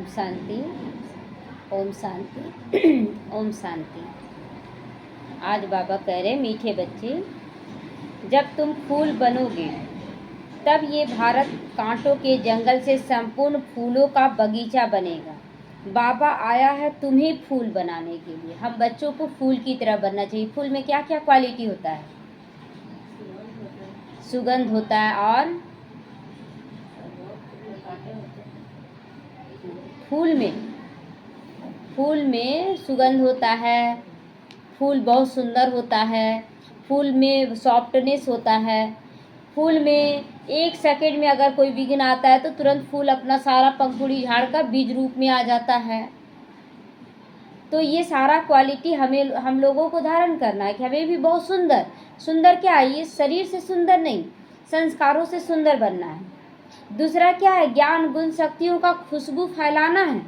शांति, ओम शांति, ओम शांति। आज बाबा कह रहे मीठे बच्चे, जब तुम फूल बनोगे तब ये भारत कांटों के जंगल से संपूर्ण फूलों का बगीचा बनेगा। बाबा आया है तुम्हें फूल बनाने के लिए। हम बच्चों को फूल की तरह बनना चाहिए। फूल में क्या क्या क्वालिटी होता है? सुगंध होता है और फूल में सुगंध होता है। फूल बहुत सुंदर होता है। फूल में सॉफ्टनेस होता है। फूल में 1 सेकंड में अगर कोई विघ्न आता है तो तुरंत फूल अपना सारा पंखुड़ी झाड़ कर बीज रूप में आ जाता है। तो ये सारा क्वालिटी हम लोगों को धारण करना है कि हमें भी बहुत सुंदर क्या है? ये शरीर से सुंदर नहीं, संस्कारों से सुंदर बनना है। दूसरा क्या है? ज्ञान गुण शक्तियों का खुशबू फैलाना है।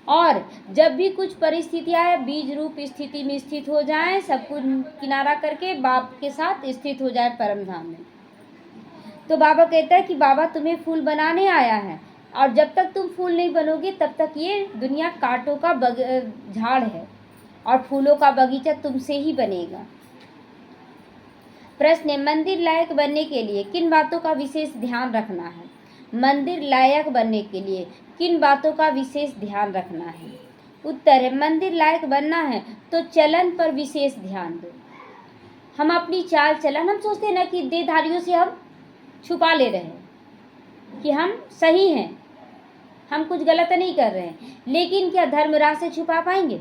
और जब भी कुछ परिस्थितियाँ है बीज रूप स्थिति में स्थित हो जाएं, सब कुछ किनारा करके बाप के साथ स्थित हो जाए परम धाम में। तो बाबा कहता है कि बाबा तुम्हें फूल बनाने आया है, और जब तक तुम फूल नहीं बनोगे तब तक ये दुनिया कांटों का झाड़ है और फूलों का बगीचा तुमसे ही बनेगा। प्रश्न है, मंदिर लायक बनने के लिए किन बातों का विशेष ध्यान रखना है? मंदिर लायक बनने के लिए किन बातों का विशेष ध्यान रखना है? उत्तर है, मंदिर लायक बनना है तो चलन पर विशेष ध्यान दो। हम अपनी चाल चलन, हम सोचते हैं ना कि देहधारियों से हम छुपा ले रहे हैं कि हम सही हैं, हम कुछ गलत नहीं कर रहे हैं, लेकिन क्या धर्मराज से छुपा पाएंगे?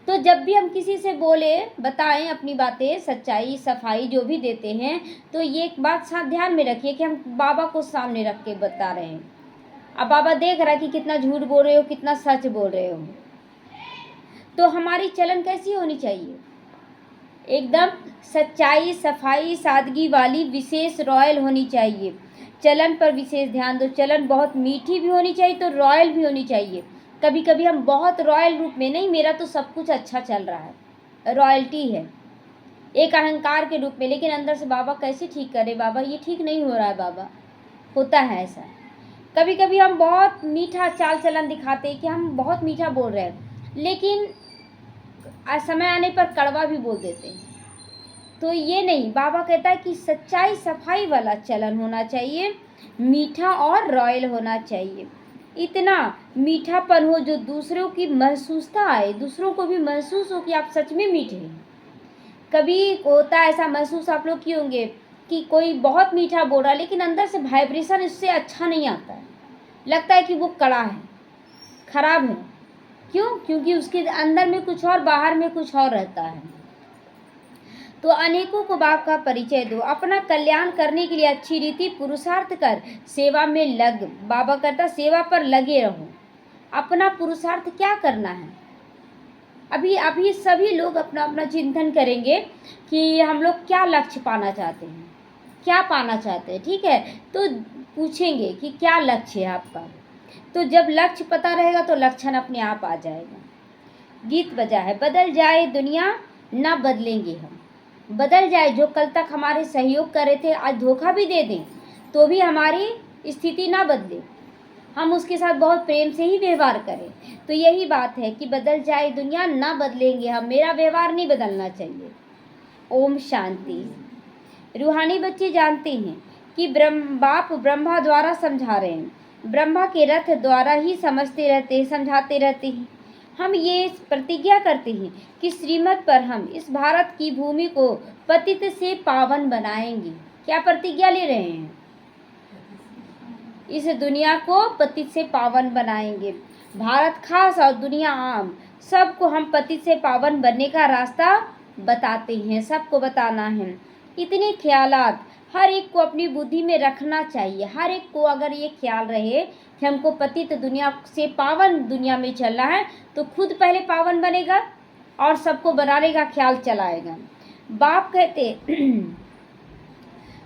तो जब भी हम किसी से बोले बताएं अपनी बातें, सच्चाई सफाई जो भी देते हैं, तो ये एक बात साथ ध्यान में रखिए कि हम बाबा को सामने रख के बता रहे हैं। अब बाबा देख रहा है कि कितना झूठ बोल रहे हो, कितना सच बोल रहे हो। तो हमारी चलन कैसी होनी चाहिए? एकदम सच्चाई सफाई सादगी वाली, विशेष रॉयल होनी चाहिए। चलन पर विशेष ध्यान दो। चलन बहुत मीठी भी होनी चाहिए तो रॉयल भी होनी चाहिए। कभी कभी हम बहुत रॉयल रूप में, नहीं मेरा तो सब कुछ अच्छा चल रहा है, रॉयल्टी है एक अहंकार के रूप में, लेकिन अंदर से बाबा कैसे ठीक करे? बाबा ये ठीक नहीं हो रहा है। बाबा होता है ऐसा। कभी कभी हम बहुत मीठा चाल चलन दिखाते हैं कि हम बहुत मीठा बोल रहे हैं, लेकिन समय आने पर कड़वा भी बोल देते हैं। तो ये नहीं, बाबा कहता है कि सच्चाई सफाई वाला चलन होना चाहिए, मीठा और रॉयल होना चाहिए। इतना मीठापन हो जो दूसरों की महसूसता आए, दूसरों को भी महसूस हो कि आप सच में मीठे हैं। कभी होता है ऐसा महसूस आप लोग किए होंगे कि कोई बहुत मीठा बोल रहा है, लेकिन अंदर से वाइब्रेशन इससे अच्छा नहीं आता है, लगता है कि वो कड़ा है, खराब है। क्यों? क्योंकि उसके अंदर में कुछ और, बाहर में कुछ और रहता है। तो अनेकों को बाप का परिचय दो। अपना कल्याण करने के लिए अच्छी रीति पुरुषार्थ कर सेवा में लग। बाबा कहता सेवा पर लगे रहो। अपना पुरुषार्थ क्या करना है? अभी सभी लोग अपना अपना चिंतन करेंगे कि हम लोग क्या लक्ष्य पाना चाहते हैं, क्या पाना चाहते हैं। ठीक है, तो पूछेंगे कि क्या लक्ष्य है आपका। तो जब लक्ष्य पता रहेगा तो लक्षण अपने आप आ जाएगा। गीत बजा है, बदल जाए दुनिया ना बदलेंगे हम। बदल जाए, जो कल तक हमारे सहयोग कर रहे थे आज धोखा भी दे दें तो भी हमारी स्थिति ना बदले, हम उसके साथ बहुत प्रेम से ही व्यवहार करें। तो यही बात है कि बदल जाए दुनिया ना बदलेंगे हम, मेरा व्यवहार नहीं बदलना चाहिए। ओम शांति। रूहानी बच्चे जानते हैं कि बाप ब्रह्मा द्वारा समझा रहे हैं, ब्रह्मा के रथ द्वारा ही समझते रहते हैं, समझाते रहते हैं। हम ये प्रतिज्ञा करते हैं कि श्रीमत पर हम इस भारत की भूमि को पतित से पावन बनाएंगे। क्या प्रतिज्ञा ले रहे हैं? इस दुनिया को पतित से पावन बनाएंगे। भारत खास और दुनिया आम, सबको हम पतित से पावन बनने का रास्ता बताते हैं, सबको बताना है। इतने ख्यालात हर एक को अपनी बुद्धि में रखना चाहिए। हर एक को अगर ये ख्याल रहे कि हमको पतित दुनिया से पावन दुनिया में चलना है, तो खुद पहले पावन बनेगा और सबको बनाने का ख्याल चलाएगा। बाप कहते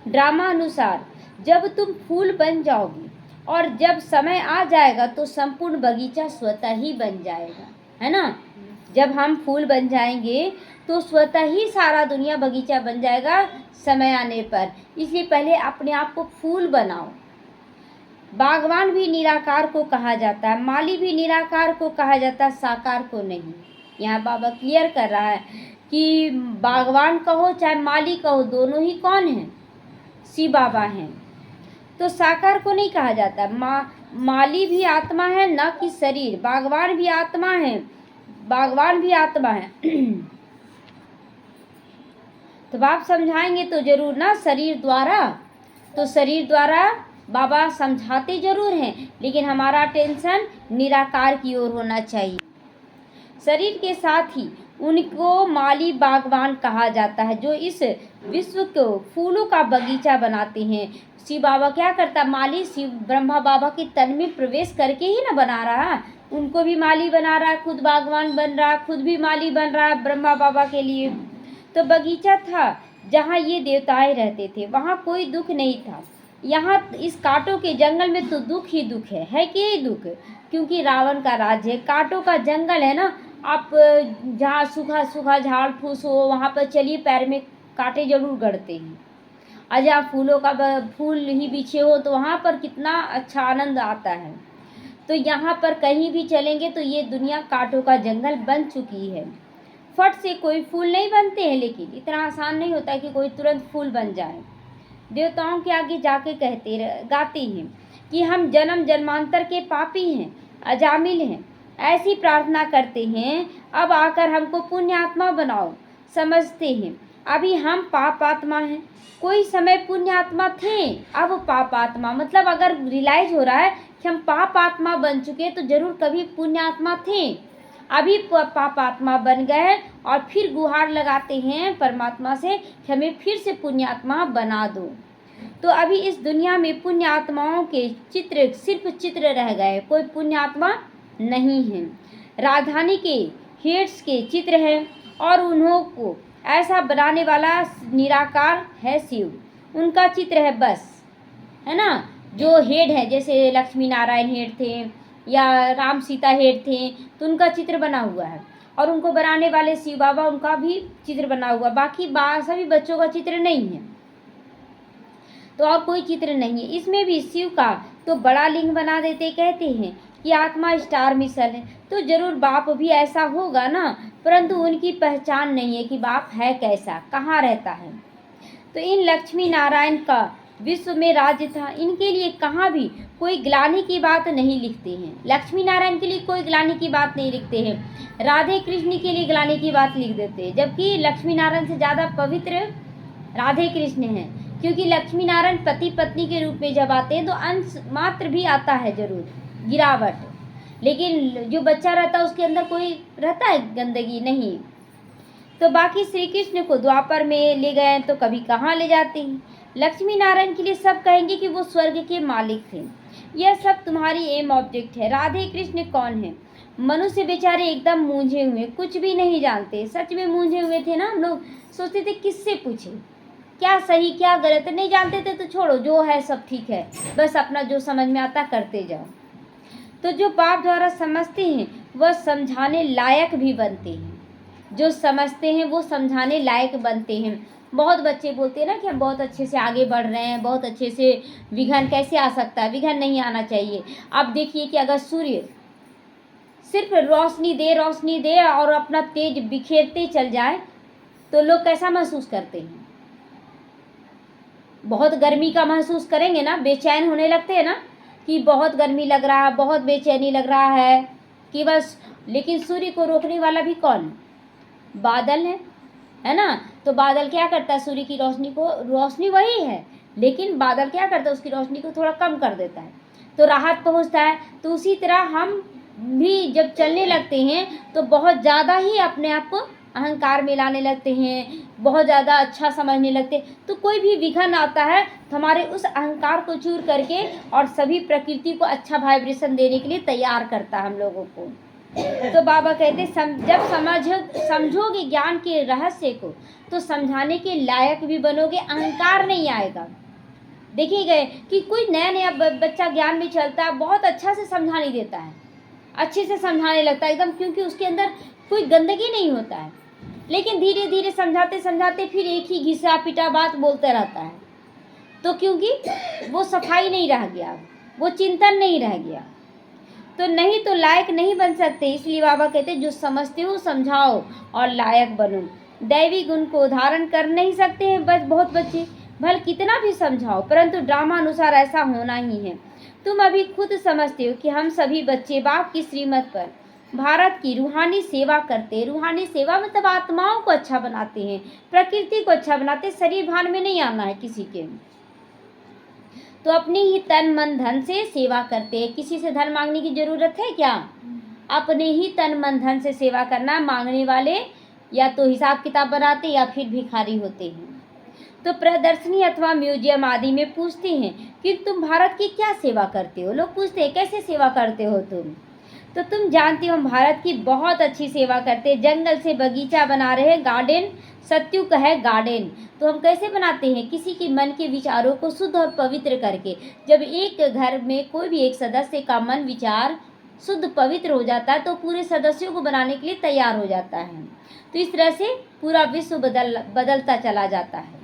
ड्रामा अनुसार जब तुम फूल बन जाओगी और जब समय आ जाएगा तो संपूर्ण बगीचा स्वतः ही बन जाएगा, है ना। जब हम फूल बन जाएंगे तो स्वतः ही सारा दुनिया बगीचा बन जाएगा समय आने पर। इसलिए पहले अपने आप को फूल बनाओ। बागवान भी निराकार को कहा जाता है, माली भी निराकार को कहा जाता है, साकार को नहीं। यहाँ बाबा क्लियर कर रहा है कि बागवान कहो चाहे माली कहो, दोनों ही कौन हैं? शिव बाबा हैं। तो साकार को नहीं कहा जाता। माली भी आत्मा है, न कि शरीर। बागवान भी आत्मा है, बागवान भी आत्मा है। तो आप समझाएंगे तो जरूर ना शरीर द्वारा, तो शरीर द्वारा बाबा समझाते जरूर हैं, लेकिन हमारा अटेंशन निराकार की ओर होना चाहिए। शरीर के साथ ही उनको माली बागवान कहा जाता है, जो इस विश्व को फूलों का बगीचा बनाते हैं। शिव बाबा क्या करता? माली शिव ब्रह्मा बाबा के तन में प्रवेश करके ही ना बना रहा है, उनको भी माली बना रहा है, खुद बागवान बन रहा है, खुद भी माली बन रहा है ब्रह्मा बाबा के लिए। तो बगीचा था जहाँ ये देवताएं रहते थे, वहाँ कोई दुख नहीं था। यहाँ इस कांटों के जंगल में तो दुख ही दुख है कि ही दुख, क्योंकि रावण का राज्य है, कांटों का जंगल है ना। आप जहाँ सूखा सूखा झाड़ फूस हो वहाँ पर चलिए, पैर में कांटे जरूर गड़ते हैं। और जहाँ फूलों का फूल ही बिछे हो तो वहाँ पर कितना अच्छा आनंद आता है। तो यहाँ पर कहीं भी चलेंगे तो ये दुनिया कांटों का जंगल बन चुकी है। फट से कोई फूल नहीं बनते हैं, लेकिन इतना आसान नहीं होता कि कोई तुरंत फूल बन जाए। देवताओं के आगे जाके गाते हैं कि हम जन्म जन्मांतर के पापी हैं, अजामिल हैं, ऐसी प्रार्थना करते हैं, अब आकर हमको पुण्य आत्मा बनाओ। समझते हैं अभी हम पाप आत्मा हैं, कोई समय पुण्य आत्मा थे, अब पाप आत्मा। मतलब अगर रियलाइज हो रहा है कि हम पाप आत्मा बन चुके तो जरूर कभी पुण्य आत्मा थे, अभी पाप आत्मा बन गए और फिर गुहार लगाते हैं परमात्मा से कि हमें फिर से पुण्य आत्मा बना दो। तो अभी इस दुनिया में पुण्य आत्माओं के चित्र सिर्फ चित्र रह गए, कोई पुण्य आत्मा नहीं है। राजधानी के हेड्स के चित्र हैं और उन्हों को ऐसा बनाने वाला निराकार है शिव, उनका चित्र है बस, है ना। जो हेड है, जैसे लक्ष्मी नारायण हेड थे या राम सीता हेड थे, तो उनका चित्र बना हुआ है, और उनको बनाने वाले शिव बाबा, उनका भी चित्र बना हुआ। बाकी सभी बच्चों का चित्र नहीं है, तो और कोई चित्र नहीं है। इसमें भी शिव का तो बड़ा लिंग बना देते, कहते हैं कि आत्मा स्टार मिसल है, तो जरूर बाप भी ऐसा होगा ना, परंतु उनकी पहचान नहीं है कि बाप है कैसा, कहाँ रहता है। तो इन लक्ष्मी नारायण का विश्व में राज्य था, इनके लिए कहाँ भी कोई ग्लानि की बात नहीं लिखते हैं। लक्ष्मी नारायण के लिए कोई ग्लानि की बात नहीं लिखते हैं, राधे कृष्ण के लिए ग्लानि की बात लिख देते हैं, जबकि लक्ष्मी नारायण से ज़्यादा पवित्र राधे कृष्ण हैं, क्योंकि लक्ष्मी नारायण पति पत्नी के रूप में जब आते हैं तो अंश मात्र भी आता है जरूर गिरावट, लेकिन जो बच्चा रहता है उसके अंदर कोई रहता है गंदगी नहीं। तो बाकी श्री कृष्ण को द्वापर में ले गए तो कभी कहाँ ले जाते हैं। लक्ष्मी नारायण के लिए सब कहेंगे कि वो स्वर्ग के मालिक थे, यह सब तुम्हारी एम ऑब्जेक्ट है। राधे कृष्ण कौन है? मनुष्य बेचारे एकदम मूंझे हुए, कुछ भी नहीं जानते, सच में मूंझे हुए थे ना। हम लोग सोचते थे किससे पूछे, क्या सही क्या गलत, नहीं जानते थे तो छोड़ो, जो है सब ठीक है, बस अपना जो समझ में आता करते जाओ। तो जो बाप द्वारा समझते हैं वह समझाने लायक भी बनते हैं, जो समझते हैं वो समझाने लायक बनते हैं। बहुत बच्चे बोलते हैं ना कि हम बहुत अच्छे से आगे बढ़ रहे हैं, बहुत अच्छे से, विघन कैसे आ सकता है? विघन नहीं आना चाहिए। अब देखिए कि अगर सूर्य सिर्फ रोशनी दे और अपना तेज बिखेरते चल जाए तो लोग कैसा महसूस करते हैं? बहुत गर्मी का महसूस करेंगे ना, बेचैन होने लगते हैं ना कि बहुत गर्मी लग रहा है, बहुत बेचैनी लग रहा है कि बस। लेकिन सूर्य को रोकने वाला भी कौन? बादल है ना। तो बादल क्या करता है? सूर्य की रोशनी वही है, लेकिन बादल क्या करता है? उसकी रोशनी को थोड़ा कम कर देता है, तो राहत पहुंचता है। तो उसी तरह हम भी जब चलने लगते हैं तो बहुत ज़्यादा ही अपने आप को अहंकार में लाने लगते हैं, बहुत ज़्यादा अच्छा समझने लगते हैं। तो कोई भी विघन आता है तो हमारे उस अहंकार को चूर करके और सभी प्रकृति को अच्छा वाइब्रेशन देने के लिए तैयार करता है हम लोगों को। तो बाबा कहते जब समझोगे ज्ञान के रहस्य को तो समझाने के लायक भी बनोगे, अहंकार नहीं आएगा। देखिए कि कोई नया बच्चा ज्ञान में चलता है, बहुत अच्छा से समझाने देता है, अच्छे से समझाने लगता है एकदम, क्योंकि उसके अंदर कोई गंदगी नहीं होता है। लेकिन धीरे धीरे समझाते समझाते फिर एक ही घिसा पिटा बात बोलते रहता है, तो क्योंकि वो सफाई नहीं रह गया। वो चिंतन नहीं रह गया। तो नहीं तो लायक नहीं बन सकते। इसलिए बाबा कहते जो समझते हो समझाओ और लायक बनो। दैवी गुण को धारण कर नहीं सकते हैं बहुत बच्चे, भले कितना भी समझाओ, परंतु ड्रामा अनुसार ऐसा होना ही है। तुम अभी खुद समझते हो कि हम सभी बच्चे बाप की श्रीमत पर भारत की रूहानी सेवा करते हैं। रूहानी सेवा मतलब आत्माओं को अच्छा बनाते हैं, प्रकृति को अच्छा बनाते हैं, शरीर भान में नहीं आना है किसी के। तो अपने ही तन मन धन से सेवा करते हैं। किसी से धन मांगने की जरूरत है क्या? अपने ही तन मन धन से सेवा करना। मांगने वाले या तो हिसाब किताब बनाते या फिर भिखारी होते हैं। तो प्रदर्शनी अथवा म्यूजियम आदि में पूछते हैं कि तुम भारत की क्या सेवा करते हो। लोग पूछते हैं कैसे सेवा करते हो तुम। तो तुम जानते हो हम भारत की बहुत अच्छी सेवा करते हैं। जंगल से बगीचा बना रहे हैं, गार्डन सत्युग है गार्डन। तो हम कैसे बनाते हैं? किसी के मन के विचारों को शुद्ध और पवित्र करके। जब एक घर में कोई भी एक सदस्य का मन विचार शुद्ध पवित्र हो जाता है तो पूरे सदस्यों को बनाने के लिए तैयार हो जाता है। तो इस तरह से पूरा विश्व बदलता चला जाता है।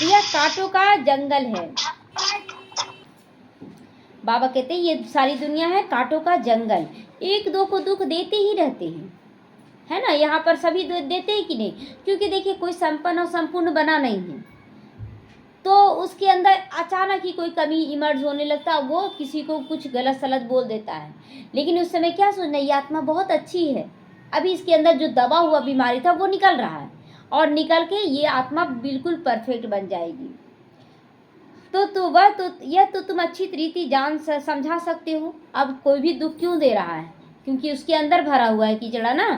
यह कांटों का जंगल है। बाबा कहते हैं ये सारी दुनिया है कांटों का जंगल। एक दो को दुख देते ही रहते हैं, है ना। यहाँ पर सभी देते हैं कि नहीं? क्योंकि देखिए कोई संपन्न और संपूर्ण बना नहीं है, तो उसके अंदर अचानक ही कोई कमी इमर्ज होने लगता है, वो किसी को कुछ गलत सलत बोल देता है। लेकिन उस समय क्या सोचना, ये आत्मा बहुत अच्छी है, अभी इसके अंदर जो दबा हुआ बीमारी था वो निकल रहा है और निकल के ये आत्मा बिल्कुल परफेक्ट बन जाएगी। यह तो तुम अच्छी रीति जान समझा सकते हो। अब कोई भी दुख क्यों दे रहा है? क्योंकि उसके अंदर भरा हुआ है कीचड़ा ना,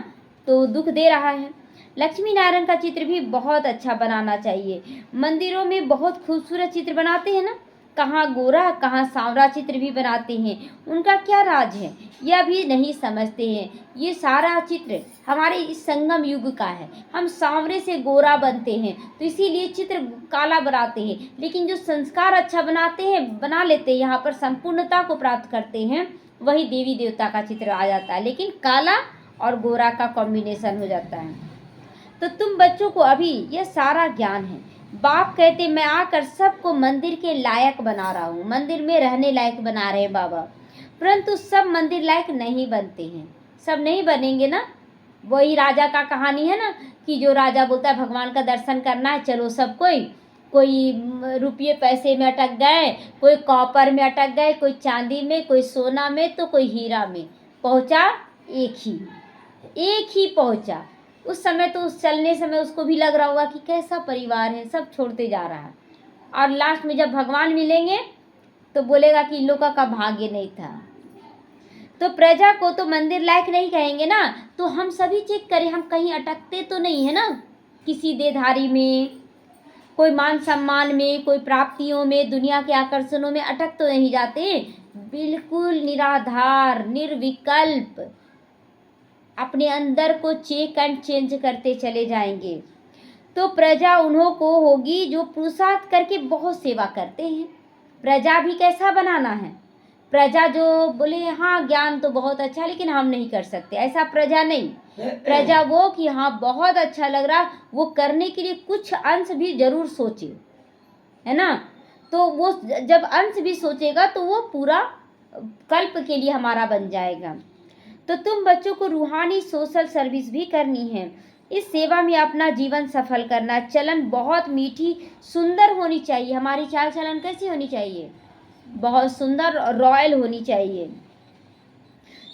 तो दुख दे रहा है। लक्ष्मी नारायण का चित्र भी बहुत अच्छा बनाना चाहिए। मंदिरों में बहुत खूबसूरत चित्र बनाते हैं ना, कहाँ गोरा कहाँ सांवरा चित्र भी बनाते हैं। उनका क्या राज है यह भी नहीं समझते हैं। ये सारा चित्र हमारे इस संगम युग का है। हम सांवरे से गोरा बनते हैं तो इसीलिए चित्र काला बनाते हैं। लेकिन जो संस्कार अच्छा बना लेते हैं, यहाँ पर संपूर्णता को प्राप्त करते हैं, वही देवी देवता का चित्र आ जाता है। लेकिन काला और गोरा का कॉम्बिनेशन हो जाता है। तो तुम बच्चों को अभी यह सारा ज्ञान है। बाप कहते मैं आकर सबको मंदिर के लायक बना रहा हूँ, मंदिर में रहने लायक बना रहे हैं बाबा। परंतु सब मंदिर लायक नहीं बनते हैं, सब नहीं बनेंगे ना। वही राजा का कहानी है ना कि जो राजा बोलता है भगवान का दर्शन करना है, चलो सब कोई रुपये पैसे में अटक गए, कोई कॉपर में अटक गए, कोई चांदी में, कोई सोना में, तो कोई हीरा में। पहुँचा एक ही पहुँचा। उस समय तो उस चलने समय उसको भी लग रहा होगा कि कैसा परिवार है, सब छोड़ते जा रहा है। और लास्ट में जब भगवान मिलेंगे तो बोलेगा कि इन लोगों का भाग्य नहीं था। तो प्रजा को तो मंदिर लायक नहीं कहेंगे ना। तो हम सभी चेक करें, हम कहीं अटकते तो नहीं है ना, किसी देधारी में, कोई मान सम्मान में, कोई प्राप्तियों में, दुनिया के आकर्षणों में अटक तो नहीं जाते। बिल्कुल निराधार निर्विकल्प अपने अंदर को चेक एंड चेंज करते चले जाएंगे। तो प्रजा उन्हों को होगी जो पुरुषार्थ करके बहुत सेवा करते हैं। प्रजा भी कैसा बनाना है? प्रजा जो बोले हाँ ज्ञान तो बहुत अच्छा लेकिन हम नहीं कर सकते, ऐसा प्रजा नहीं। प्रजा वो कि हाँ बहुत अच्छा लग रहा, वो करने के लिए कुछ अंश भी जरूर सोचे, है ना। तो वो जब अंश भी सोचेगा तो वो पूरा कल्प के लिए हमारा बन जाएगा। तो तुम बच्चों को रूहानी सोशल सर्विस भी करनी है। इस सेवा में अपना जीवन सफल करना। चलन बहुत मीठी सुंदर होनी चाहिए। हमारी चाल चलन कैसी होनी चाहिए? बहुत सुंदर रॉयल होनी चाहिए,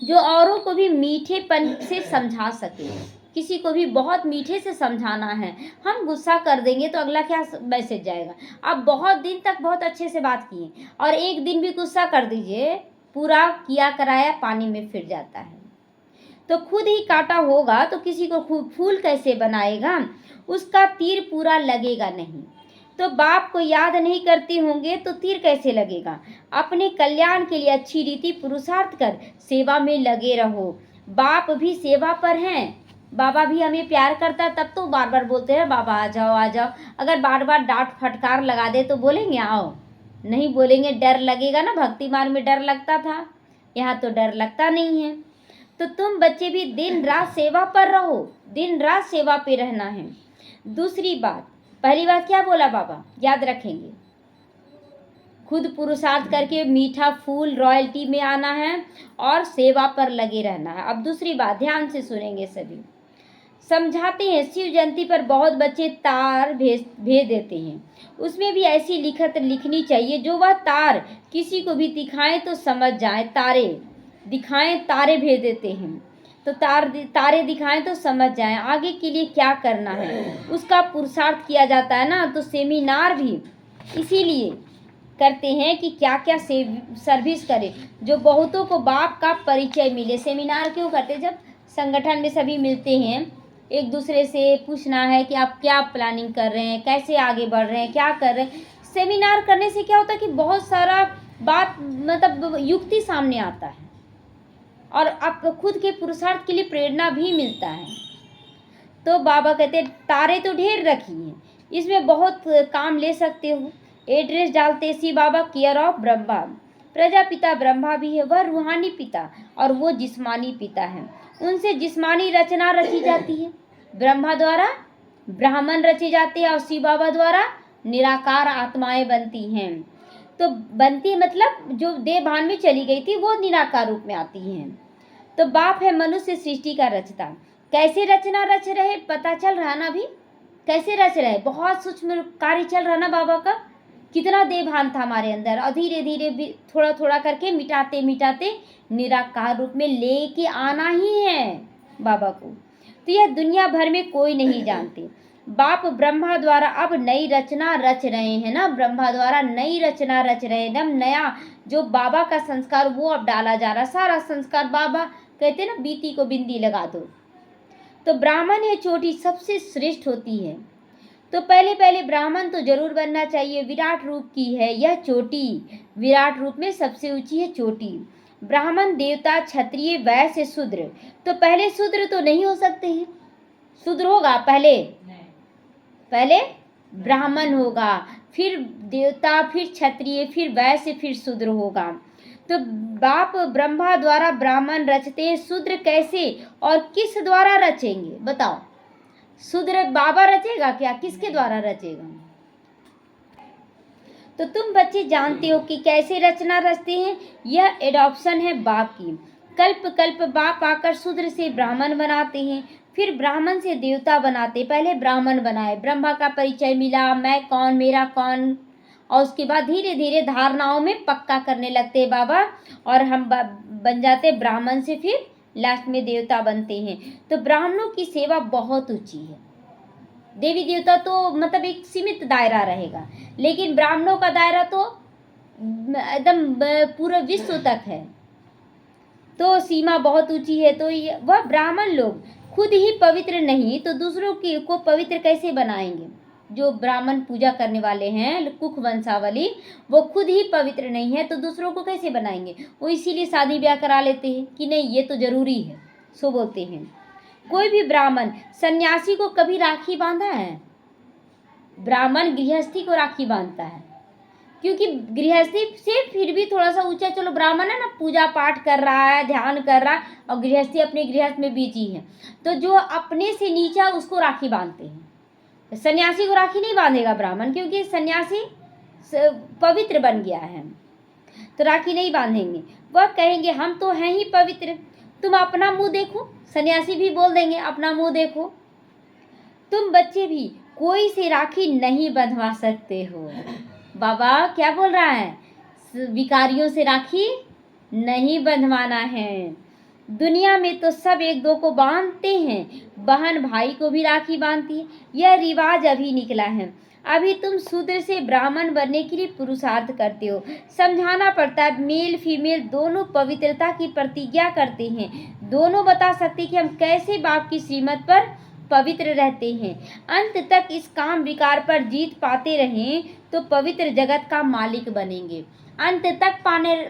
जो औरों को भी मीठेपन से समझा सके। किसी को भी बहुत मीठे से समझाना है। हम गुस्सा कर देंगे तो अगला क्या मैसेज जाएगा? आप बहुत दिन तक बहुत अच्छे से बात किए और एक दिन भी गुस्सा कर दीजिए, पूरा किया कराया पानी में फिर जाता है। तो खुद ही काटा होगा तो किसी को फूल कैसे बनाएगा? उसका तीर पूरा लगेगा नहीं। तो बाप को याद नहीं करते होंगे तो तीर कैसे लगेगा? अपने कल्याण के लिए अच्छी रीति पुरुषार्थ कर सेवा में लगे रहो। बाप भी सेवा पर हैं। बाबा भी हमें प्यार करता है, तब तो बार बार बोलते हैं बाबा आ जाओ आ जाओ। अगर बार बार डांट फटकार लगा दे तो बोलेंगे आओ? नहीं बोलेंगे, डर लगेगा ना। भक्ति मार्ग में डर लगता था, यहाँ तो डर लगता नहीं है। तो तुम बच्चे भी दिन रात सेवा पर रहो, दिन रात सेवा पे रहना है। दूसरी बात, पहली बात क्या बोला बाबा, याद रखेंगे? खुद पुरुषार्थ करके मीठा फूल रॉयल्टी में आना है और सेवा पर लगे रहना है। अब दूसरी बात ध्यान से सुनेंगे सभी। समझाते हैं, शिव जयंती पर बहुत बच्चे तार भेज देते हैं। उसमें भी ऐसी लिखत लिखनी चाहिए जो वह तार किसी को भी दिखाएं तो समझ जाए। तारे दिखाएं, तारे भेज देते हैं तो तारे दिखाएं तो समझ जाएं आगे के लिए क्या करना है, उसका पुरुषार्थ किया जाता है ना। तो सेमिनार भी इसीलिए करते हैं कि क्या क्या सर्विस करें, जो बहुतों को बाप का परिचय मिले। सेमिनार क्यों करते हैं? जब संगठन में सभी मिलते हैं, एक दूसरे से पूछना है कि आप क्या प्लानिंग कर रहे हैं, कैसे आगे बढ़ रहे हैं, क्या कर रहे हैं। सेमिनार करने से क्या होता है कि बहुत सारा बात मतलब युक्ति सामने आता है और आप खुद के पुरुषार्थ के लिए प्रेरणा भी मिलता है। तो बाबा कहते हैं तारे तो ढेर रखी हैं, इसमें बहुत काम ले सकते हो। एड्रेस डालते शिव बाबा, केयर ऑफ ब्रह्मा। प्रजापिता ब्रह्मा भी है, वह रूहानी पिता और वो जिस्मानी पिता है। उनसे जिस्मानी रचना रची जाती है, ब्रह्मा द्वारा ब्राह्मण रचे जाते हैं और शिव बाबा द्वारा निराकार आत्माएं बनती हैं। तो बनती मतलब जो देह भान में चली गई थी वो निराकार रूप में आती हैं। तो बाप है मनुष्य सृष्टि का रचता। कैसे रचना रच रहे पता चल रहा ना अभी, कैसे रच रहे, बहुत सूक्ष्म कार्य चल रहा ना बाबा का। कितना देह भान था हमारे अंदर और धीरे धीरे भी थोड़ा थोड़ा करके मिटाते मिटाते निराकार रूप में लेके आना ही है बाबा को। तो यह दुनिया भर में कोई नहीं जानते। बाप ब्रह्मा द्वारा अब नई रचना रच रहे हैं ना, ब्रह्मा द्वारा नई रचना रच रहे हैं। एकदम नया जो बाबा का संस्कार वो अब डाला जा रहा, सारा संस्कार। बाबा कहते हैं ना बीती को बिंदी लगा दो। तो ब्राह्मण है चोटी सबसे श्रेष्ठ होती है। तो पहले पहले ब्राह्मण तो जरूर बनना चाहिए। विराट रूप की है यह चोटी, विराट रूप में सबसे ऊंची है चोटी। ब्राह्मण देवता क्षत्रिय वैश्य शूद्र। तो पहले शूद्र तो नहीं हो सकते हैं, शूद्र होगा पहले, पहले ब्राह्मण होगा, फिर देवता, फिर क्षत्रिय, फिर वैश्य, फिर शूद्र होगा। तो बाप ब्रह्मा द्वारा ब्राह्मण रचते हैं। शूद्र कैसे और किस द्वारा रचेंगे बताओ? शूद्र बाबा रचेगा क्या, किसके द्वारा रचेगा? तो तुम बच्चे जानते हो कि कैसे रचना रचते हैं। यह एडॉप्शन है बाप की। कल्प कल्प बाप आकर शूद्र से ब्राह्मण बनाते हैं, फिर ब्राह्मण से देवता बनाते। पहले ब्राह्मण बनाए, ब्रह्मा का परिचय मिला, मैं कौन मेरा कौन, और उसके बाद धीरे धीरे धारणाओं में पक्का करने लगते हैं बाबा और हम बन जाते ब्राह्मण से, फिर लास्ट में देवता बनते हैं। तो ब्राह्मणों की सेवा बहुत ऊंची है। देवी देवता तो मतलब एक सीमित दायरा रहेगा, लेकिन ब्राह्मणों का दायरा तो एकदम पूरे विश्व तक है। तो सीमा बहुत ऊंची है। तो वह ब्राह्मण लोग खुद ही पवित्र नहीं तो दूसरों को पवित्र कैसे बनाएंगे? जो ब्राह्मण पूजा करने वाले हैं कुख वंशावली, वो खुद ही पवित्र नहीं है तो दूसरों को कैसे बनाएंगे? वो इसीलिए शादी ब्याह करा लेते हैं कि नहीं ये तो जरूरी है, सो बोलते हैं। कोई भी ब्राह्मण सन्यासी को कभी राखी बांधा है? ब्राह्मण गृहस्थी को राखी बांधता है, क्योंकि गृहस्थी से फिर भी थोड़ा सा ऊंचा, चलो ब्राह्मण है ना, पूजा पाठ कर रहा है, ध्यान कर रहा है, और गृहस्थी अपने गृहस्थ में बिजी है। तो जो अपने से नीचा उसको राखी बांधते हैं। सन्यासी को राखी नहीं बांधेगा ब्राह्मण, क्योंकि सन्यासी पवित्र बन गया है, तो राखी नहीं बांधेंगे। वह कहेंगे हम तो हैं ही पवित्र, तुम अपना मुंह देखो। सन्यासी भी बोल देंगे अपना मुंह देखो। तुम बच्चे भी कोई से राखी नहीं बंधवा सकते हो। बाबा क्या बोल रहा है? विकारियों से राखी नहीं बंधवाना है। दुनिया में तो सब एक दो को बांधते हैं, बहन भाई को भी राखी बांधती है। यह रिवाज अभी निकला है। अभी तुम शूद्र से ब्राह्मण बनने के लिए पुरुषार्थ करते हो। समझाना पड़ता है, मेल फीमेल दोनों पवित्रता की प्रतिज्ञा करते हैं, दोनों बता सकते कि हम कैसे बाप की श्रीमत पर पवित्र रहते हैं। अंत तक इस काम विकार पर जीत पाते रहें तो पवित्र जगत का मालिक बनेंगे। अंत तक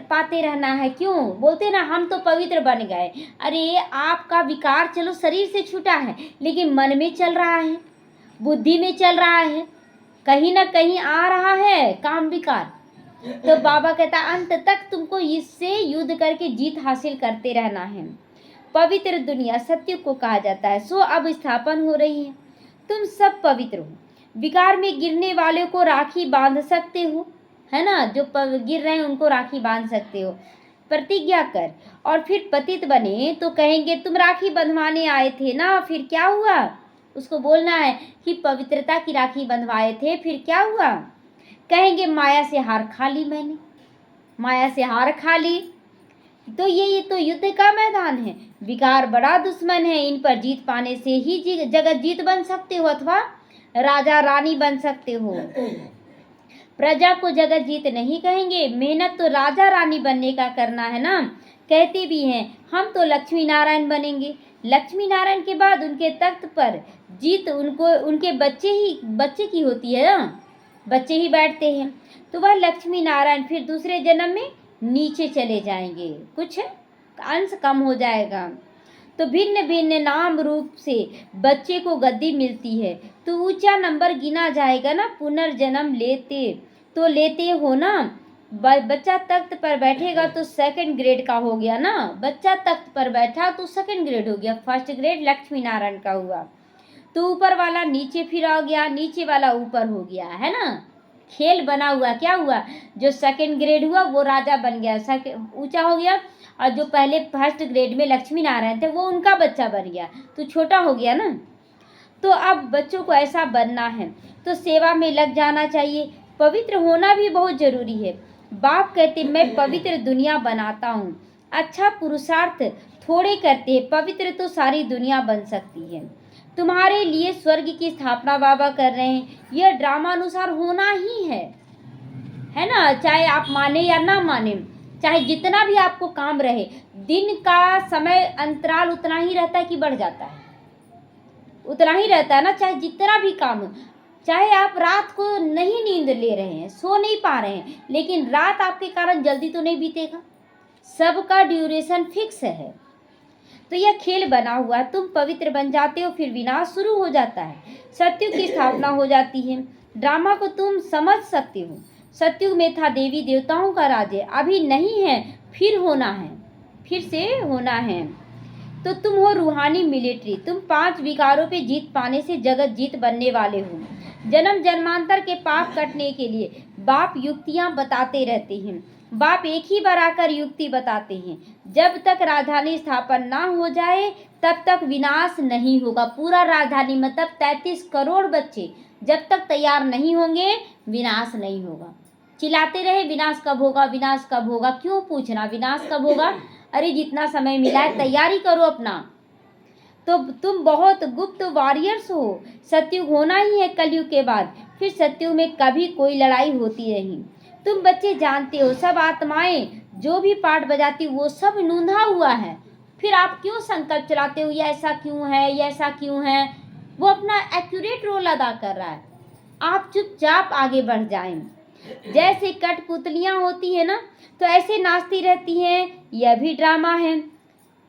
पाते रहना है। क्यों बोलते ना हम तो पवित्र बन गए? अरे आपका विकार चलो शरीर से छूटा है, लेकिन मन में चल रहा है, बुद्धि में चल रहा है, कहीं ना कहीं आ रहा है काम विकार। तो बाबा कहता अंत तक तुमको इससे युद्ध करके जीत हासिल करते रहना है। पवित्र दुनिया सत्य को कहा जाता है, सो अब स्थापन हो रही है। तुम सब पवित्र हो। विकार में गिरने वाले को राखी बांध सकते हो। है ना, जो गिर रहे हैं उनको राखी बांध सकते हो। प्रतिज्ञा कर और फिर पतित बने तो कहेंगे तुम राखी बंधवाने आए थे ना, फिर क्या हुआ? उसको बोलना है कि पवित्रता की राखी बंधवाए थे, फिर क्या हुआ? कहेंगे माया से हार खा ली मैंने, माया से हार खा ली। तो ये तो युद्ध का मैदान है, विकार बड़ा दुश्मन है, इन पर जीत पाने से ही जगत जीत बन सकते हो अथवा राजा रानी बन सकते हो। प्रजा को जगत जीत नहीं कहेंगे, मेहनत तो राजा रानी बनने का करना है ना। कहते भी हैं हम तो लक्ष्मी नारायण बनेंगे, लक्ष्मी नारायण के बाद उनके तख्त पर जीत उनको उनके बच्चे की होती है ना, बच्चे ही बैठते हैं। तो वह लक्ष्मी नारायण फिर दूसरे जन्म में नीचे चले जाएंगे, कुछ अंश कम हो जाएगा। तो भिन्न भिन्न नाम रूप से बच्चे को गद्दी मिलती है, तो ऊंचा नंबर गिना जाएगा ना। पुनर्जन्म लेते हो ना। बच्चा तख्त पर बैठेगा तो सेकंड ग्रेड का हो गया ना, बच्चा तख्त पर बैठा तो सेकंड ग्रेड हो गया, फर्स्ट ग्रेड लक्ष्मी नारायण का हुआ। तो ऊपर वाला नीचे फिर आ गया, नीचे वाला ऊपर हो गया, है ना। खेल बना हुआ, क्या हुआ? जो सेकंड ग्रेड हुआ वो राजा बन गया, ऊंचा हो गया, और जो पहले फर्स्ट ग्रेड में लक्ष्मी नारायण थे वो उनका बच्चा बन गया, तो छोटा हो गया ना। तो अब बच्चों को ऐसा बनना है तो सेवा में लग जाना चाहिए, पवित्र होना भी बहुत जरूरी है। बाप कहते मैं पवित्र दुनिया बनाता हूँ, अच्छा पुरुषार्थ थोड़े करते हैं, पवित्र तो सारी दुनिया बन सकती है। तुम्हारे लिए स्वर्ग की स्थापना बाबा कर रहे हैं, यह ड्रामा अनुसार होना ही है ना। चाहे आप माने या ना माने, चाहे जितना भी आपको काम रहे, दिन का समय अंतराल उतना ही रहता है कि बढ़ जाता है? उतना ही रहता है ना, चाहे जितना भी काम हो। चाहे आप रात को नहीं नींद ले रहे हैं, सो नहीं पा रहे हैं, लेकिन रात आपके कारण जल्दी तो नहीं बीतेगा, सबका ड्यूरेशन फिक्स है। तो यह खेल बना हुआ, तुम पवित्र बन जाते हो, फिर विनाश शुरू हो जाता है, सत्युग की स्थापना हो जाती है। ड्रामा को तुम समझ सकते हो, सत्युग में था देवी देवताओं का राज्य, अभी नहीं है, फिर होना है, फिर से होना है। तो तुम हो रूहानी मिलिट्री, तुम 5 विकारों पे जीत पाने से जगत जीत बनने वाले हो। जन्म जन्मांतर के पाप कटने के लिए बाप युक्तियां बताते रहते हैं, बाप एक ही बार आकर युक्ति बताते हैं। जब तक राजधानी स्थापन ना हो जाए तब तक विनाश नहीं होगा। पूरा राजधानी मतलब 33 करोड़ बच्चे जब तक तैयार नहीं होंगे विनाश नहीं होगा। चिल्लाते रहे विनाश कब होगा, विनाश कब होगा, क्यों पूछना विनाश कब होगा? अरे जितना समय मिला है तैयारी करो अपना। तो तुम बहुत गुप्त वॉरियर्स हो, सतयुग होना ही है कलयुग के बाद, फिर सतयुग में कभी कोई लड़ाई होती नहीं। तुम बच्चे जानते हो सब आत्माएं जो भी पार्ट बजाती वो सब नूंधा हुआ है, फिर आप क्यों संकल्प चलाते हो ये ऐसा क्यों है, ये ऐसा क्यों है? वो अपना एक्यूरेट रोल अदा कर रहा है, आप चुपचाप आगे बढ़ जाएं। जैसे कठपुतलियां होती है ना, तो ऐसे नाचती रहती हैं, यह भी ड्रामा है।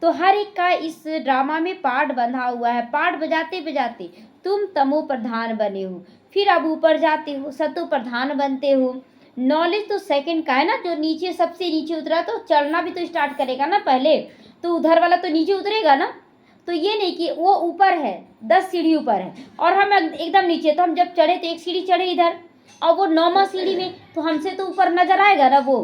तो हर एक का इस ड्रामा में पार्ट बंधा हुआ है, पार्ट बजाते बजाते तुम तमो प्रधान बने हो, फिर अब ऊपर जाते हो सतो प्रधान बनते हो। नॉलेज तो सेकंड का है ना, जो नीचे सबसे नीचे उतरा तो चढ़ना भी तो स्टार्ट करेगा ना पहले, तो उधर वाला तो नीचे उतरेगा ना। तो ये नहीं कि वो ऊपर है 10 सीढ़ी ऊपर है और हम एकदम नीचे, तो हम जब चढ़े तो एक सीढ़ी चढ़े इधर और वो 9वां सीढ़ी में, तो हमसे तो ऊपर नजर आएगा ना वो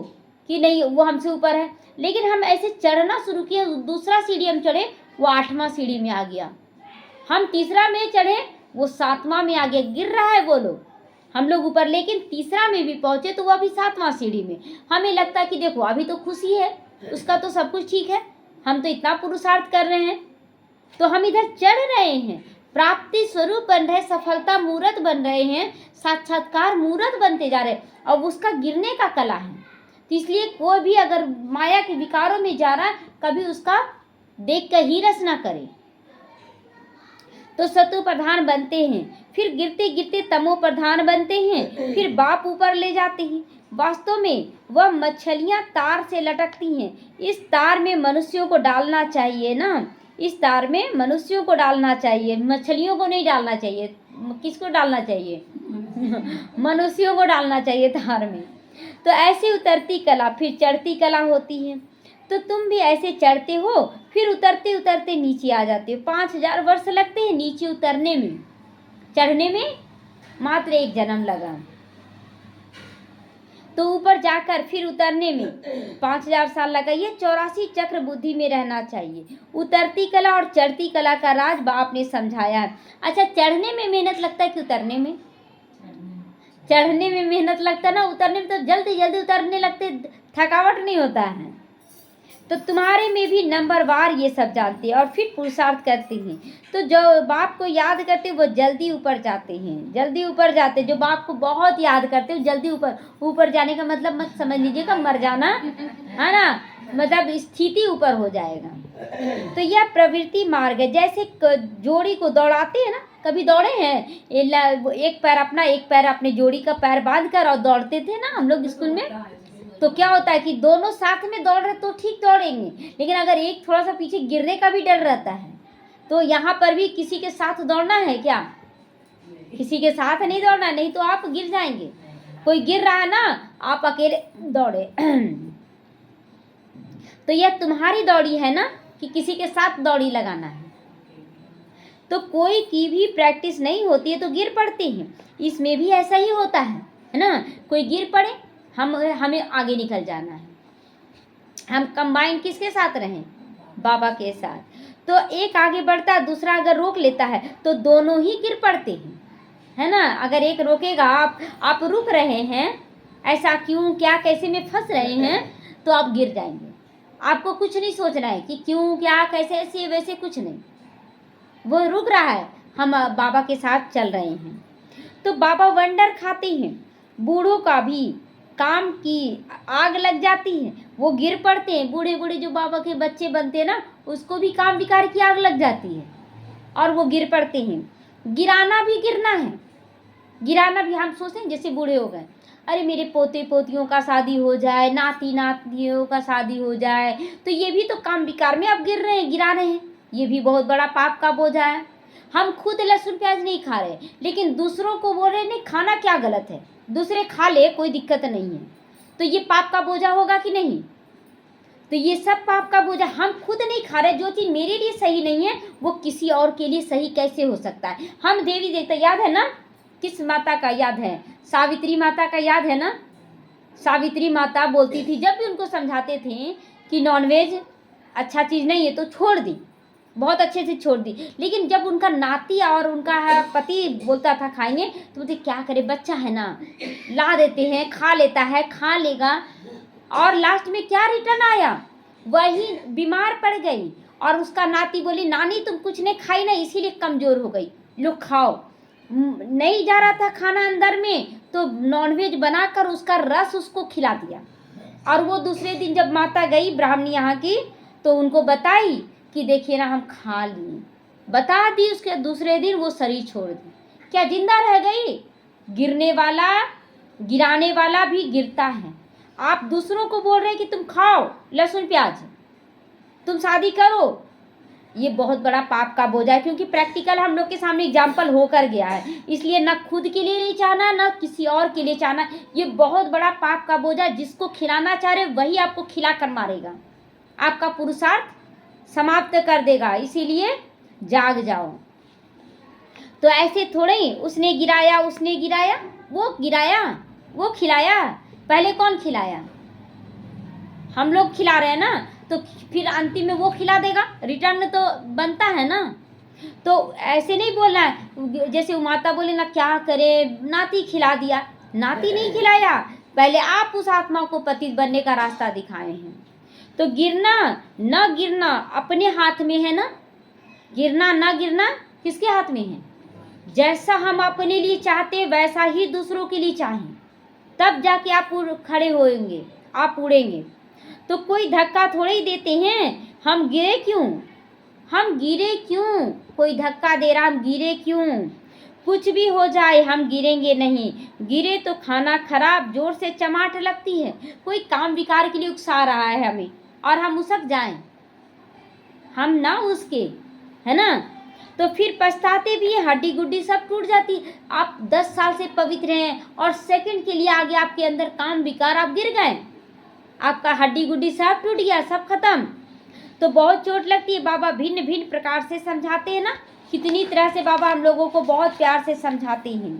कि नहीं वो हमसे ऊपर है। लेकिन हम ऐसे चढ़ना शुरू किए, दूसरा सीढ़ी हम चढ़े वो 8वां सीढ़ी में आ गया, हम तीसरा में चढ़े वो 7वां में आ गया, गिर रहा है वो लोग हम लोग ऊपर, लेकिन तीसरा में भी पहुंचे तो वो अभी 7वां सीढ़ी में। हमें लगता है कि देखो अभी तो खुशी है, उसका तो सब कुछ ठीक है, हम तो इतना पुरुषार्थ कर रहे हैं, तो हम इधर चढ़ रहे हैं, प्राप्ति स्वरूप बन रहे, सफलता मूर्त बन रहे हैं, साक्षात्कार मूर्त बनते जा रहे हैं, और उसका गिरने का कला है। तो इसलिए कोई भी अगर माया के विकारों में जा रहा है कभी उसका देख कर ही रस ना करे। तो सतो प्रधान बनते हैं, फिर गिरते गिरते तमो प्रधान बनते हैं, फिर बाप ऊपर ले जाते हैं। वास्तव में वह मछलियां तार से लटकती हैं, इस तार में मनुष्यों को डालना चाहिए ना, इस तार में मनुष्यों को डालना चाहिए, मछलियों को नहीं डालना चाहिए। किसको डालना चाहिए? मनुष्यों को डालना चाहिए तार में। तो ऐसे उतरती कला फिर चढ़ती कला होती है। तो तुम भी ऐसे चढ़ते हो फिर उतरते उतरते नीचे आ जाते हो। 5000 वर्ष लगते हैं नीचे उतरने में, चढ़ने में मात्र 1 जन्म लगा। तो ऊपर जाकर फिर उतरने में 5000 साल लगा। ये 84 चक्र बुद्धि में रहना चाहिए। उतरती कला और चढ़ती कला का राज बाप ने समझाया है। अच्छा, चढ़ने में मेहनत लगता है कि उतरने में? चढ़ने में मेहनत लगता है ना, उतरने में तो जल्दी जल्दी उतरने लगते, थकावट नहीं होता है। तो तुम्हारे में भी नंबरवार ये सब जानते हैं और फिर पुरुषार्थ करते हैं। तो जो बाप को याद करते वो जल्दी ऊपर जाते हैं, जल्दी ऊपर जाते। जो बाप को बहुत याद करते हो जल्दी ऊपर। ऊपर जाने का मतलब मत समझ लीजिएगा मर जाना, है ना, मतलब स्थिति ऊपर हो जाएगा। तो यह प्रवृत्ति मार्ग है। जैसे जोड़ी को दौड़ाते हैं ना, कभी दौड़े हैं? एक पैर अपना, एक पैर अपने जोड़ी का पैर बांध कर और दौड़ते थे ना हम लोग स्कूल में। तो क्या होता है कि दोनों साथ में दौड़ रहे तो ठीक दौड़ेंगे, लेकिन अगर एक थोड़ा सा पीछे गिरने का भी डर रहता है। तो यहाँ पर भी किसी के साथ दौड़ना है क्या? किसी के साथ नहीं दौड़ना, नहीं तो आप गिर जाएंगे। कोई गिर रहा है ना, आप अकेले दौड़े। तो यह तुम्हारी दौड़ी है ना कि किसी के साथ दौड़ी लगाना है। तो कोई की भी प्रैक्टिस नहीं होती है तो गिर पड़ते हैं। इसमें भी ऐसा ही होता है ना। कोई गिर पड़े, हमें आगे निकल जाना है। हम कंबाइन किसके साथ रहें? बाबा के साथ। तो एक आगे बढ़ता है, दूसरा अगर रोक लेता है तो दोनों ही गिर पड़ते हैं, है ना। अगर एक रोकेगा, आप रुक रहे हैं, ऐसा क्यों, क्या, कैसे में फंस रहे हैं, तो आप गिर जाएंगे। आपको कुछ नहीं सोचना है कि क्यों, क्या, कैसे, ऐसे वैसे कुछ नहीं। वो रुक रहा है, हम बाबा के साथ चल रहे हैं। तो बाबा वंडर खाते हैं। बूढ़ों का भी काम की आग लग जाती है, वो गिर पड़ते हैं। बूढ़े बूढ़े जो बाबा के बच्चे बनते हैं ना, उसको भी काम विकार की आग लग जाती है और वो गिर पड़ते हैं। गिराना भी गिरना है, गिराना भी। हम सोचते हैं जैसे बूढ़े हो गए, अरे मेरे पोते पोतियों का शादी हो जाए, नाती नातियों का शादी हो जाए, तो ये भी तो काम विकार में आप गिर रहे हैं, गिरा रहे हैं। ये भी बहुत बड़ा पाप का बोझा है। हम खुद लहसुन प्याज नहीं खा रहे, लेकिन दूसरों को बोल रहे नहीं खाना, क्या गलत है? दूसरे खा ले, कोई दिक्कत नहीं है। तो ये पाप का बोझा होगा कि नहीं? तो ये सब पाप का बोझा। हम खुद नहीं खा रहे, जो चीज़ मेरे लिए सही नहीं है वो किसी और के लिए सही कैसे हो सकता है? हम देवी देवता, याद है ना, किस माता का याद है? सावित्री माता का याद है ना। सावित्री माता बोलती थी, जब भी उनको समझाते थे कि नॉनवेज अच्छा चीज़ नहीं है तो छोड़ दी, बहुत अच्छे से छोड़ दी। लेकिन जब उनका नाती और उनका पति बोलता था खाएंगे, तो बोलते क्या करे, बच्चा है ना, ला देते हैं, खा लेता है, खा लेगा। और लास्ट में क्या रिटर्न आया? वही बीमार पड़ गई और उसका नाती बोली, नानी तुम कुछ नहीं खाई ना, इसीलिए कमज़ोर हो गई, लो खाओ। नहीं जा रहा था खाना अंदर में, तो नॉनवेज बनाकर उसका रस उसको खिला दिया। और वो दूसरे दिन जब माता गई ब्राह्मणी यहाँ की, तो उनको बताई कि देखिए ना हम खा लिए, बता दी। उसके दूसरे दिन वो शरीर छोड़ दी। क्या जिंदा रह गई? गिरने वाला, गिराने वाला भी गिरता है। आप दूसरों को बोल रहे हैं कि तुम खाओ लहसुन प्याज, तुम शादी करो, ये बहुत बड़ा पाप का बोझा है। क्योंकि प्रैक्टिकल हम लोग के सामने एग्जाम्पल होकर गया है, इसलिए ना खुद के लिए नहीं चाहना, ना किसी और के लिए चाहना। ये बहुत बड़ा पाप का बोझा। जिसको खिलाना चाह रहे वही आपको खिला कर मारेगा, आपका पुरुषार्थ समाप्त कर देगा। इसीलिए जाग जाओ। तो ऐसे थोड़े ही उसने गिराया, उसने गिराया, वो गिराया, वो खिलाया। पहले कौन खिलाया? हम लोग खिला रहे हैं ना, तो फिर अंतिम में वो खिला देगा, रिटर्न तो बनता है ना। तो ऐसे नहीं बोलना है जैसे वो माता बोले ना, क्या करे, नाती खिला दिया। नाती नहीं खिलाया, पहले आप उस आत्मा को पतित बनने का रास्ता दिखाए हैं। तो गिरना न गिरना अपने हाथ में है ना। गिरना न गिरना किसके हाथ में है? जैसा हम अपने लिए चाहते वैसा ही दूसरों के लिए चाहें, तब जाके आप खड़े होएंगे, आप उड़ेंगे। तो कोई धक्का थोड़े ही देते हैं। हम गिरे क्यों? हम गिरे क्यों? कोई धक्का दे रहा, हम गिरे क्यों? कुछ भी हो जाए हम गिरेंगे नहीं। गिरे तो खाना खराब, जोर से चमाट लगती है। कोई काम विकार के लिए उकसा रहा है हमें और हम उसक जाएं, हम ना उसके, है ना। तो फिर पछताते भी हैं, हड्डी गुड्डी सब टूट जाती। आप 10 साल से पवित्र हैं और सेकंड के लिए आगे आपके अंदर काम विकार, आप गिर गए, आपका हड्डी गुड्डी सब टूट गया, सब खत्म। तो बहुत चोट लगती है। बाबा भिन्न भिन्न प्रकार से समझाते हैं ना, कितनी तरह से बाबा हम लोगों को बहुत प्यार से समझाते हैं।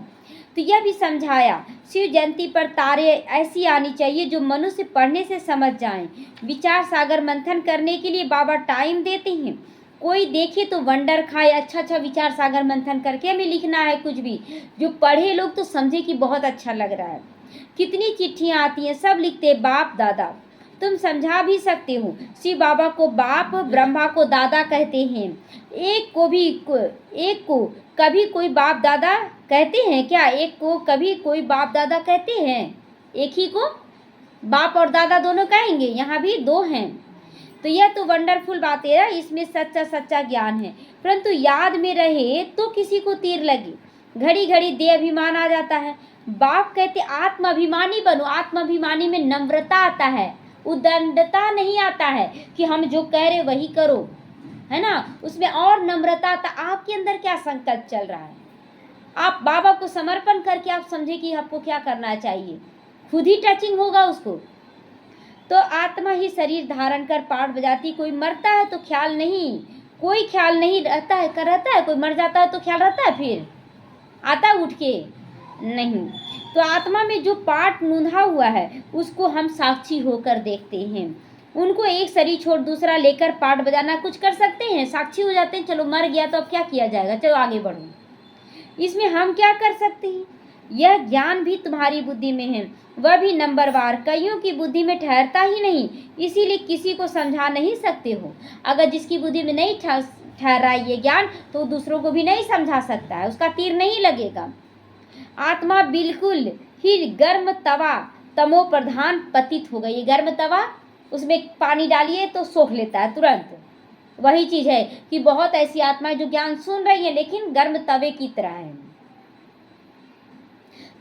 तो यह भी समझाया शिव जयंती पर तारे ऐसी आनी चाहिए जो मनुष्य पढ़ने से समझ जाएं। विचार सागर मंथन करने के लिए बाबा टाइम देते हैं। कोई देखे तो वंडर खाए, अच्छा अच्छा विचार सागर मंथन करके हमें लिखना है कुछ भी, जो पढ़े लोग तो समझे कि बहुत अच्छा लग रहा है। कितनी चिट्ठियाँ आती हैं, सब लिखते बाप दादा। तुम समझा भी सकते हो, शिव बाबा को बाप, ब्रह्मा को दादा कहते हैं। एक को कभी कोई बाप दादा कहते हैं क्या? एक को कभी कोई बाप दादा कहते हैं? एक ही को बाप और दादा दोनों कहेंगे, यहाँ भी दो हैं। तो यह तो वंडरफुल बात है, इसमें सच्चा सच्चा ज्ञान है। परंतु याद में रहे तो किसी को तीर लगे, घड़ी घड़ी देह अभिमान आ जाता है। बाप कहते आत्माभिमानी बनो। आत्माभिमानी में नम्रता आता है, उदंडता नहीं आता है कि हम जो कह रहे वही करो, है ना। उसमें और नम्रता आता। आपके अंदर क्या संकल्प चल रहा है, आप बाबा को समर्पण करके आप समझे कि आपको क्या करना चाहिए, खुद ही टचिंग होगा उसको। तो आत्मा ही शरीर धारण कर पाठ बजाती। कोई मरता है तो ख्याल नहीं, कोई ख्याल नहीं रहता है, कोई मर जाता है तो ख्याल रहता है, फिर आता उठ के नहीं। तो आत्मा में जो पाठ नूंधा हुआ है उसको हम साक्षी होकर देखते हैं। उनको एक शरीर छोड़ दूसरा लेकर पाठ बजाना कुछ कर सकते हैं, साक्षी हो जाते हैं। चलो मर गया तो अब क्या किया जाएगा, चलो आगे बढ़ो। इसमें हम क्या कर सकते हैं? यह ज्ञान भी तुम्हारी बुद्धि में है, वह भी नंबरवार। कईयों की बुद्धि में ठहरता ही नहीं, इसीलिए किसी को समझा नहीं सकते हो। अगर जिसकी बुद्धि में नहीं ठहर रहा है ये ज्ञान, तो दूसरों को भी नहीं समझा सकता है, उसका तीर नहीं लगेगा। आत्मा बिल्कुल ही गर्म तवा तमो प्रधान पतित हो गई। गर्म तवा, उसमें पानी डालिए तो सोख लेता है तुरंत। वही चीज़ है कि बहुत ऐसी आत्माएं जो ज्ञान सुन रही है लेकिन गर्म तवे की तरह है,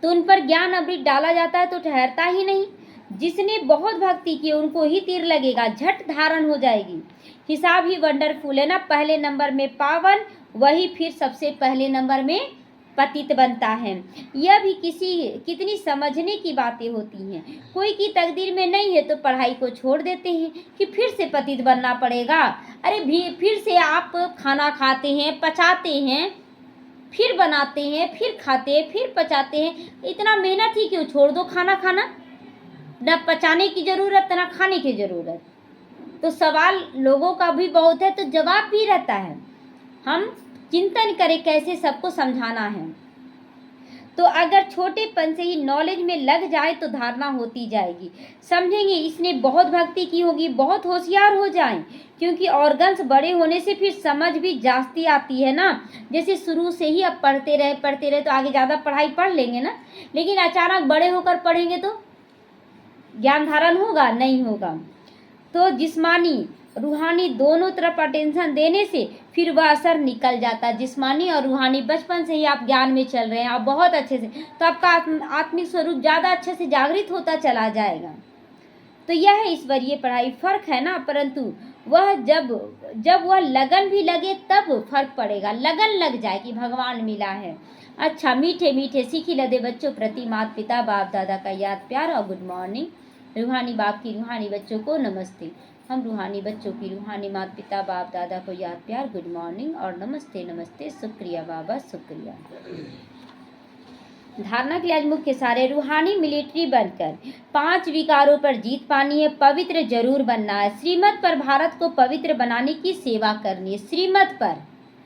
तो उन पर ज्ञान अमृत डाला जाता है तो ठहरता ही नहीं। जिसने बहुत भक्ति की उनको ही तीर लगेगा, झट धारण हो जाएगी। हिसाब ही वंडरफुल है ना। पहले नंबर में पावन, वही फिर सबसे पहले नंबर में पतित बनता है। यह भी कितनी समझने की बातें होती हैं। कोई की तकदीर में नहीं है तो पढ़ाई को छोड़ देते हैं कि फिर से पतित बनना पड़ेगा। अरे भी फिर से आप खाना खाते हैं, पचाते हैं, फिर बनाते हैं, फिर खाते हैं, फिर पचाते हैं। इतना मेहनत ही क्यों, छोड़ दो खाना खाना, न पचाने की ज़रूरत न खाने की ज़रूरत। तो सवाल लोगों का भी बहुत है तो जवाब भी रहता है। हम चिंतन करें कैसे सबको समझाना है। तो अगर छोटेपन से ही नॉलेज में लग जाए तो धारणा होती जाएगी। समझेंगे इसने बहुत भक्ति की होगी, बहुत होशियार हो जाएं, क्योंकि ऑर्गन्स बड़े होने से फिर समझ भी जास्ती आती है ना। जैसे शुरू से ही अब पढ़ते रहे तो आगे ज़्यादा पढ़ाई पढ़ लेंगे ना, लेकिन अचानक बड़े होकर पढ़ेंगे तो ज्ञान धारण होगा नहीं होगा। तो जिस्मानी रूहानी दोनों तरफ अटेंशन देने से फिर वह असर निकल जाता है। जिस्मानी और रूहानी बचपन से ही आप ज्ञान में चल रहे हैं, आप बहुत अच्छे से, तो आपका आत्मिक स्वरूप ज़्यादा अच्छे से जागृत होता चला जाएगा। तो यह है ईश्वरीय पढ़ाई। फर्क है ना, परंतु वह जब वह लगन भी लगे तब फर्क पड़ेगा। लगन लग जाए कि भगवान मिला है। अच्छा, मीठे मीठे सीखी लदे बच्चों प्रति माता पिता बाप दादा का याद प्यार और गुड मॉर्निंग। रूहानी बाप की रूहानी बच्चों को नमस्ते। हम रूहानी बच्चों की रूहानी माता पिता बाप दादा को याद प्यार, गुड मॉर्निंग और नमस्ते नमस्ते, शुक्रिया बाबा शुक्रिया। धारणा के लिए आज मुख्य सारे रूहानी मिलिट्री बनकर 5 विकारों पर जीत पानी है। पवित्र जरूर बनना है। श्रीमत पर भारत को पवित्र बनाने की सेवा करनी है। श्रीमत पर,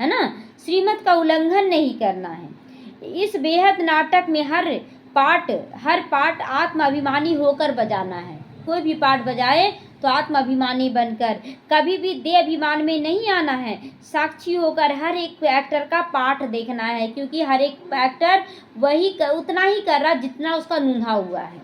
है ना, श्रीमत का उल्लंघन नहीं करना है। इस बेहद नाटक में हर पार्ट आत्माभिमानी होकर बजाना है। कोई भी पार्ट बजाए तो आत्माभिमानी बनकर, कभी भी देह अभिमान में नहीं आना है। साक्षी होकर हर एक एक्टर का पाठ देखना है, क्योंकि हर एक एक्टर उतना ही कर रहा जितना उसका नूंधा हुआ है।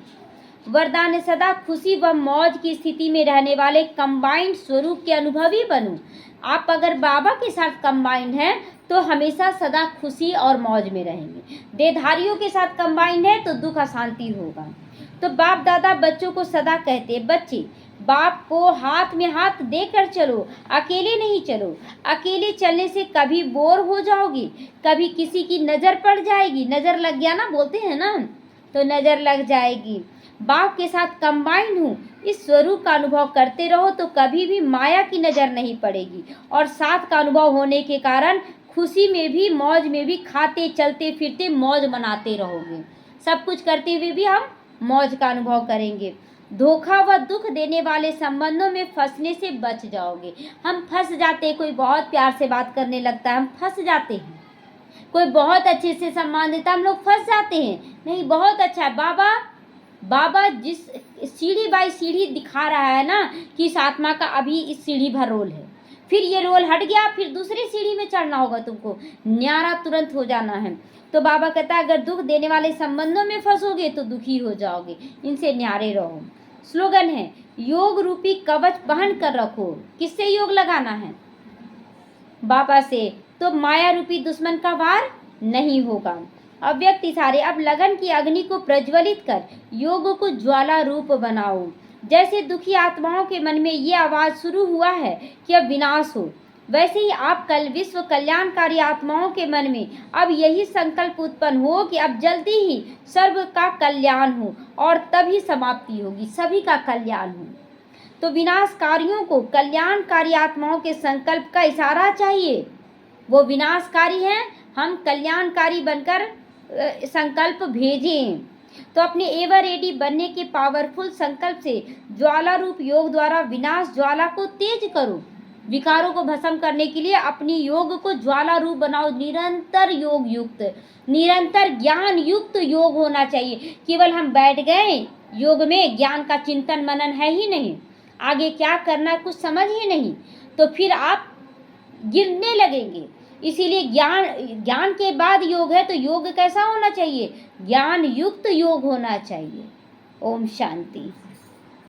वरदान सदा खुशी व मौज की स्थिति में रहने वाले कंबाइंड स्वरूप के अनुभवी बनो। आप अगर बाबा के साथ कंबाइंड हैं तो हमेशा सदा खुशी और मौज में रहेंगे। देहधारियों के साथ कंबाइंड है तो दुख अशांति होगा। तो बाप दादा बच्चों को सदा कहते, बच्चे बाप को हाथ में हाथ देकर चलो, अकेले नहीं चलो। अकेले चलने से कभी बोर हो जाओगी, कभी किसी की नज़र पड़ जाएगी। नज़र लग गया ना, बोलते हैं ना, तो नज़र लग जाएगी। बाप के साथ कंबाइंड हूँ, इस स्वरूप का अनुभव करते रहो तो कभी भी माया की नज़र नहीं पड़ेगी। और साथ का अनुभव होने के कारण खुशी में भी मौज में भी खाते चलते फिरते मौज मनाते रहोगे। सब कुछ करते हुए भी हम मौज का अनुभव करेंगे। धोखा व दुख देने वाले संबंधों में फंसने से बच जाओगे। हम फंस जाते हैं, कोई बहुत प्यार से बात करने लगता है, हम फंस जाते हैं। कोई बहुत अच्छे से सम्मान देता है, हम लोग फंस जाते हैं। नहीं, बहुत अच्छा है, बाबा जिस सीढ़ी बाई सीढ़ी दिखा रहा है ना कि इस आत्मा का अभी इस सीढ़ी भर रोल है, फिर ये रोल हट गया, फिर दूसरी सीढ़ी में चढ़ना होगा तुमको, न्यारा तुरंत हो जाना है। तो बाबा कहता है अगर दुख देने वाले संबंधों में फंसोगे तो दुखी हो जाओगे, इनसे न्यारे रहो। स्लोगन है, योग रूपी कवच पहन कर रखो। किससे योग लगाना है? बाबा से। तो माया रूपी दुश्मन का वार नहीं होगा। अव्यक्त इशारे, अब लगन की अग्नि को प्रज्वलित कर योग को ज्वाला रूप बनाओ। जैसे दुखी आत्माओं के मन में ये आवाज शुरू हुआ है कि अब विनाश हो, वैसे ही आप कल विश्व कल्याणकारी आत्माओं के मन में अब यही संकल्प उत्पन्न हो कि अब जल्दी ही सर्व का कल्याण हो और तभी समाप्ति होगी, सभी का कल्याण हो। तो विनाशकारियों को कल्याणकारी आत्माओं के संकल्प का इशारा चाहिए। वो विनाशकारी हैं, हम कल्याणकारी बनकर संकल्प भेजें। तो अपने एवर रेडी बनने के पावरफुल संकल्प से ज्वाला रूप योग द्वारा विनाश ज्वाला को तेज करो। विकारों को भस्म करने के लिए अपनी योग को ज्वाला रूप बनाओ। निरंतर योग युक्त, निरंतर ज्ञान युक्त योग होना चाहिए। केवल हम बैठ गए योग में, ज्ञान का चिंतन मनन है ही नहीं, आगे क्या करना है कुछ समझ ही नहीं, तो फिर आप गिरने लगेंगे। इसीलिए ज्ञान के बाद योग है, तो योग कैसा होना चाहिए? ज्ञान युक्त योग होना चाहिए। ओम शांति।